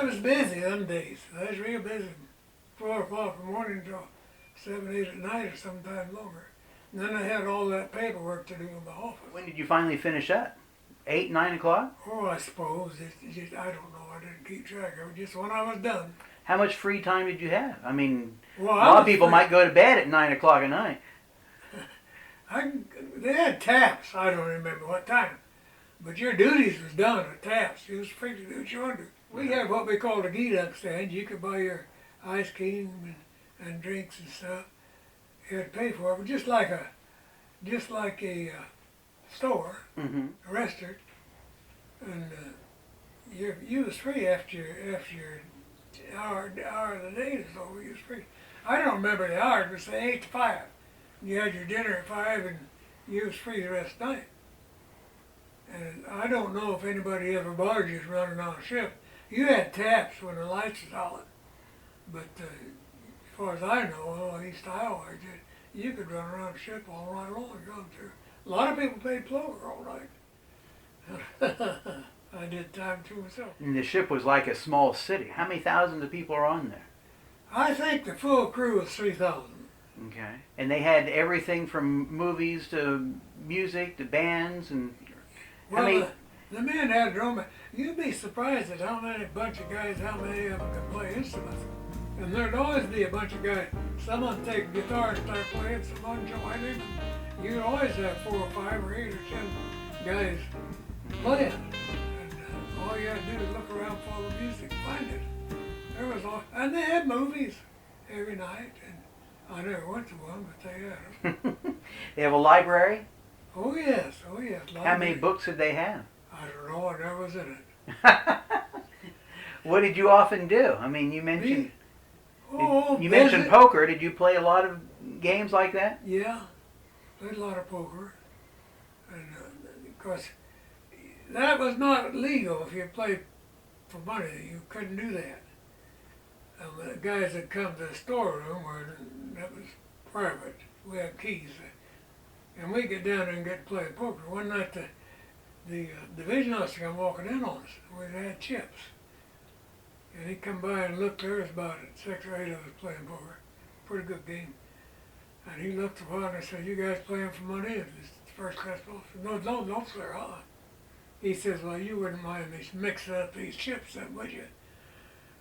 was busy them days. I was real busy. 4 o'clock in the morning till 7, 8 at night or sometimes longer. And then I had all that paperwork to do in the office. When did you finally finish that? 8, 9 o'clock? Oh, I suppose. I don't know. I didn't keep track of it. Just when I was done. How much free time did you have? I mean, Well, a lot of people might go to bed at 9 o'clock at night. They had taps. I don't remember what time. But your duties was done at taps. You was free to do what you wanted to. We had what we called a geek stand. You could buy your ice cream and drinks and stuff. You had to pay for it, but just like a store, Mm-hmm. a restaurant, and you was free after your hour of the day is over. You was free. I don't remember the hours, but say 8 to 5. You had your dinner at 5, and you was free the rest of the night. And I don't know if anybody ever bothered you running on a ship. You had taps when the lights was on, but as far as I know, all East Iowa, you could run around the ship all night long. A lot of people played plover all night. I did time to myself. And the ship was like a small city. How many thousands of people are on there? I think the full crew was 3,000. Okay. And they had everything from movies to music to bands and Well, how many? the men had their own. You'd be surprised at how many bunch of guys, how many of them can play instruments. And there'd always be a bunch of guys. Someone take a guitar and start playing, someone join in. You'd always have 4 or 5 or 8 or 10 guys playing. And all you had to do is look around for the music, find it. There was all, and they had movies every night. And I never went to one, but they had them. They have a library? Oh yes. How many books did they have? I don't know. I never was in it. What did you often do? I mean, you mentioned you mentioned visit. poker. Did you play a lot of games like that? Yeah, played a lot of poker, and of course, that was not legal if you played for money. You couldn't do that. And the guys that come to the storeroom, where that was private, we had keys, and we get down there and get to play poker. One night, the division officer come walking in on us. We had chips. And he come by and looked. There was about 6 or 8 of us playing poker. Pretty good game. And he looked a while and I said, "You guys playing for money?" And this first class officer, "No, sir, He says, "Well, you wouldn't mind me mixing up these chips then, would you?"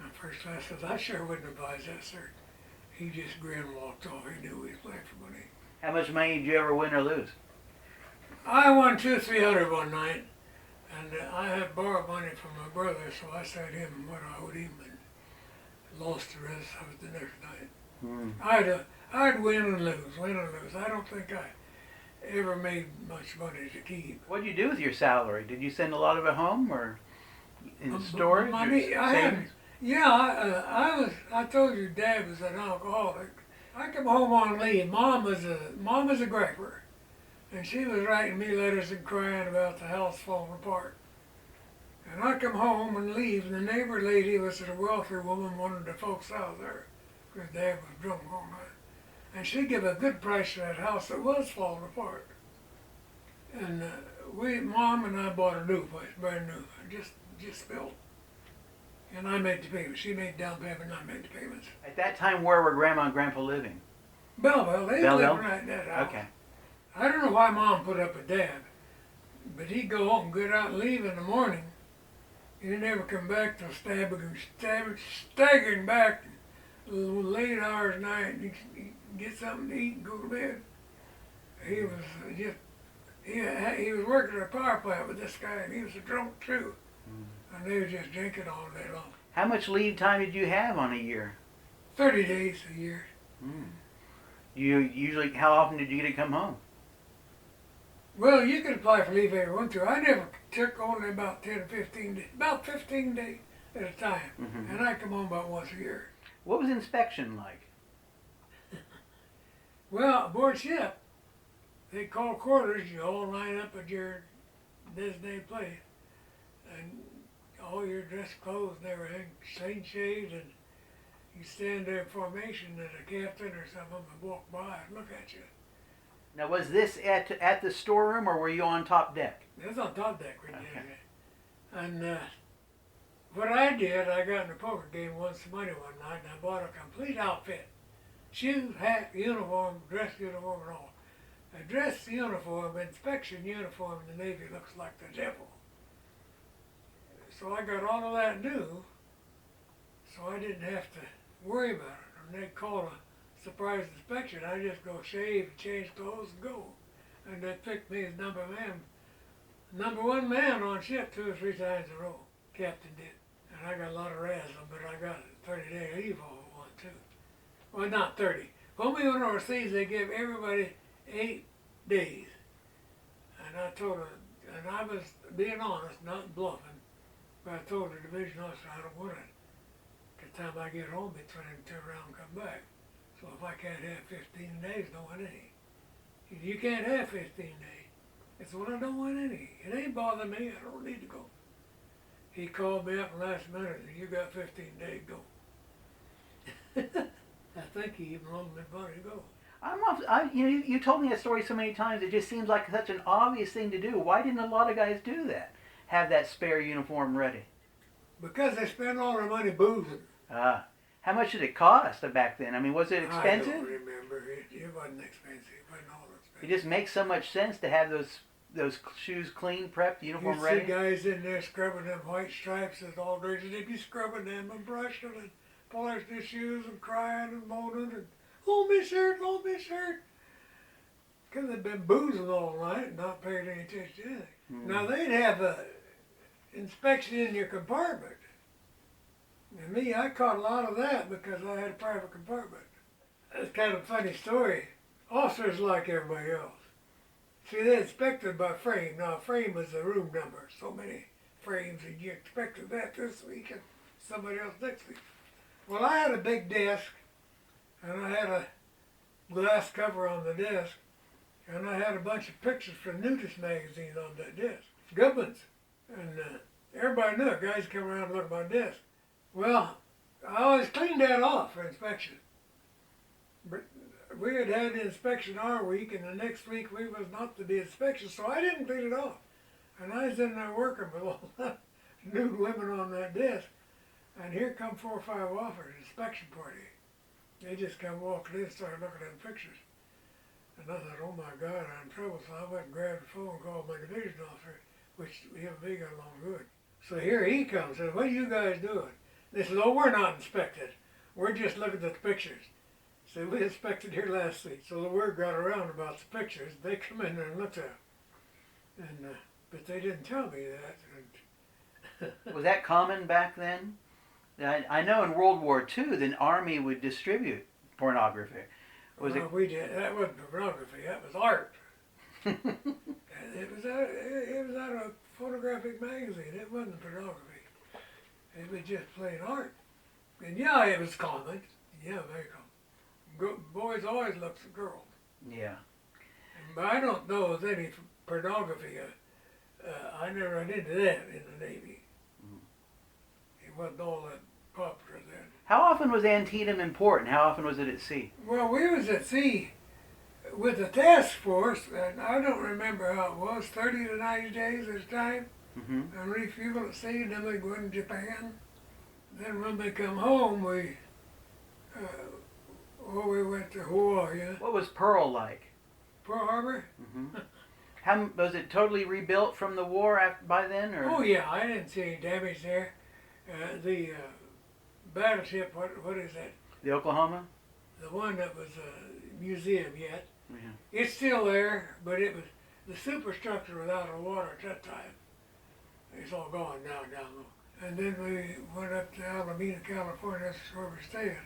And first class says, "I sure wouldn't advise that, sir." He just grinned and walked off. He knew we was playing for money. How much money did you ever win or lose? I won 200-300 one night. And I had borrowed money from my brother, so I sent him what I owed him and lost the rest of it the next night. I'd win and lose. I don't think I ever made much money to keep. What did you do with your salary? Did you send a lot of it home or in storage? Money, or I had, savings? yeah, I told you Dad was an alcoholic. I come home on leave. Mom was a griper. And she was writing me letters and crying about the house falling apart. And I come home and leave, and the neighbor lady was a wealthy woman, one of the folks out there, because Dad was drunk all night. And she gave a good price for that house that was falling apart. And Mom and I bought a new place, brand new, just built. And I made the payments. She made down payment, and I made the payments. At that time, where were Grandma and Grandpa living? Belleville, they Belleville? lived right in that house. Okay. I don't know why Mom put up with Dad, but he'd go home and get out and leave in the morning. He'd never come back till staggering back late hours of night and he'd get something to eat and go to bed. He was he was working at a power plant with this guy and he was a drunk too. And they were just drinking all day long. How much leave time did you have on a year? 30 days a year. You usually, how often did you get to come home? Well, you could apply for leave every one to. I never took only about 10 or 15 days, about 15 days at a time. And I come home about once a year. What was inspection like? Well, aboard ship, they call quarters. You all line up at your designated place, and all your dress clothes and everything, clean shaved, and you stand there in formation, and a captain or something would walk by and look at you. Now, was this at the storeroom or were you on top deck? It was on top deck, right there. And what I did, I got in a poker game, won some money one night, and I bought a complete outfit. Shoes, hat, uniform, dress uniform, and all. A dress uniform, inspection uniform in the Navy looks like the devil. So I got all of that new, so I didn't have to worry about it. When they call a surprise inspection, I just go shave, change clothes, and go. And they picked me as number one man on ship 2 or 3 times in a row. Captain did. And I got a lot of razzle, but I got a 30-day leave all at one too. Well, not 30. When we went overseas, they give everybody 8 days. And I told her, and I was being honest, not bluffing, but I told the division officer I don't want it. By the time I get home, it's when I turn around and come back. So if I can't have 15 days, don't want any. You can't have 15 days. It's when I don't want any. It ain't bothering me. I don't need to go. He called me up last minute and you got 15 days, go. I think he even loaned me money to go. You told me that story so many times. It just seems like such an obvious thing to do. Why didn't a lot of guys do that? Have that spare uniform ready? Because they spend all their money boozing. How much did it cost back then? I mean, was it expensive? I don't remember. It wasn't expensive. It wasn't all expensive. It just makes so much sense to have those shoes clean, prepped, uniform you ready. See guys in there scrubbing them white stripes and all dirty. They'd be scrubbing them and brushing and polishing their shoes and crying and moaning and, oh, me shirt, oh, me shirt. Because they've been boozing all night and not paying any attention to anything. Now, they'd have a inspection in your compartment. And me, I caught a lot of that because I had a private compartment. It's kind of a funny story. Officers like everybody else. See, they inspected by frame. Now, a frame is a room number. So many frames, and you expected that this week and somebody else next week. Well, I had a big desk, and I had a glass cover on the desk, and I had a bunch of pictures from nudist magazines on that desk. Good ones. And everybody knew it. Guys come around and look at my desk. Well, I always cleaned that off for inspection. But we had the inspection our week, and the next week we was not to be inspected, so I didn't clean it off. And I was in there working with all the nude women on that desk, and here come 4 or 5 officers, inspection party. They just come walking in and started looking at the pictures. And I thought, oh my God, I'm in trouble, so I went and grabbed the phone and called my division officer, which him and me got along good. So here he comes and says, what are you guys doing? They said, oh, we're not inspected. We're just looking at the pictures. So we inspected here last week. So the word got around about the pictures. They come in there and looked at them. And, but they didn't tell me that. Was that common back then? I know in World War II, the Army would distribute pornography. We did. That wasn't pornography. That was art. It was out of a photographic magazine. It wasn't pornography. It was just plain art. And yeah, it was common. Yeah, very common. Boys always looked for girls. Yeah. But I don't know if any pornography. I never ran into that in the Navy. It wasn't all that popular then. How often was Antietam in port, and how often was it at sea? Well, we was at sea with the task force, and I don't remember how it was, 30 to 90 days at a time. And refuel at sea, and then we go into Japan. Then when we come home, we went to Hawaii. What was Pearl like? Pearl Harbor? How was it totally rebuilt from the war by then? Or? Oh yeah, I didn't see any damage there. The battleship, what is that? The Oklahoma? The one that was a museum yet. Yeah. It's still there, but it was the superstructure without a water at that time. It's all gone now down low. And then we went up to Alameda, California. That's where we stayed.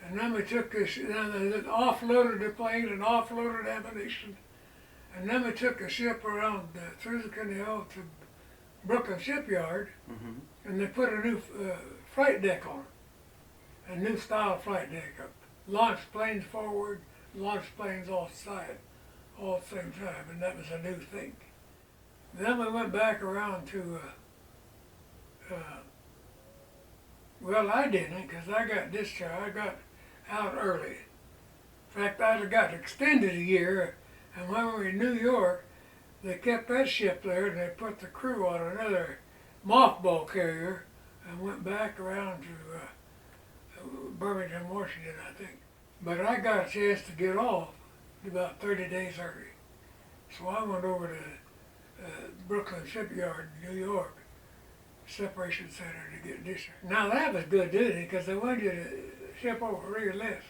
And then we took this, then they offloaded the plane and offloaded ammunition. And then we took a ship around through the canal to Brooklyn Shipyard, and they put a new flight deck on it, a new style flight deck up. Launched planes forward, launched planes off side, all at the same time, and that was a new thing. Then we went back around to, well, I didn't, because I got discharged. I got out early. In fact, I got extended a year, and when we were in New York, they kept that ship there, and they put the crew on another mothball carrier, I went back around to Birmingham, Washington, I think. But I got a chance to get off about 30 days early. So I went over to Brooklyn Shipyard, New York, Separation Center to get discharged. Now that was good duty because they wanted you to ship over real less.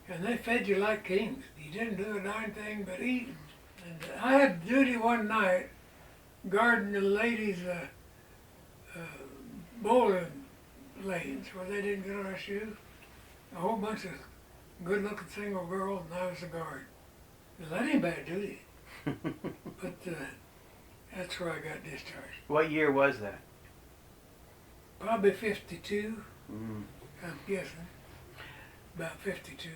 And they fed you like kings. You didn't do a darn thing but eat. And I had duty one night guarding the ladies' bowling lanes where they didn't get on their shoes. A whole bunch of good-looking single girls, and I was the guard. Now, that ain't bad duty. But that's where I got discharged. What year was that? Probably 52, Mm. I'm guessing. About 52.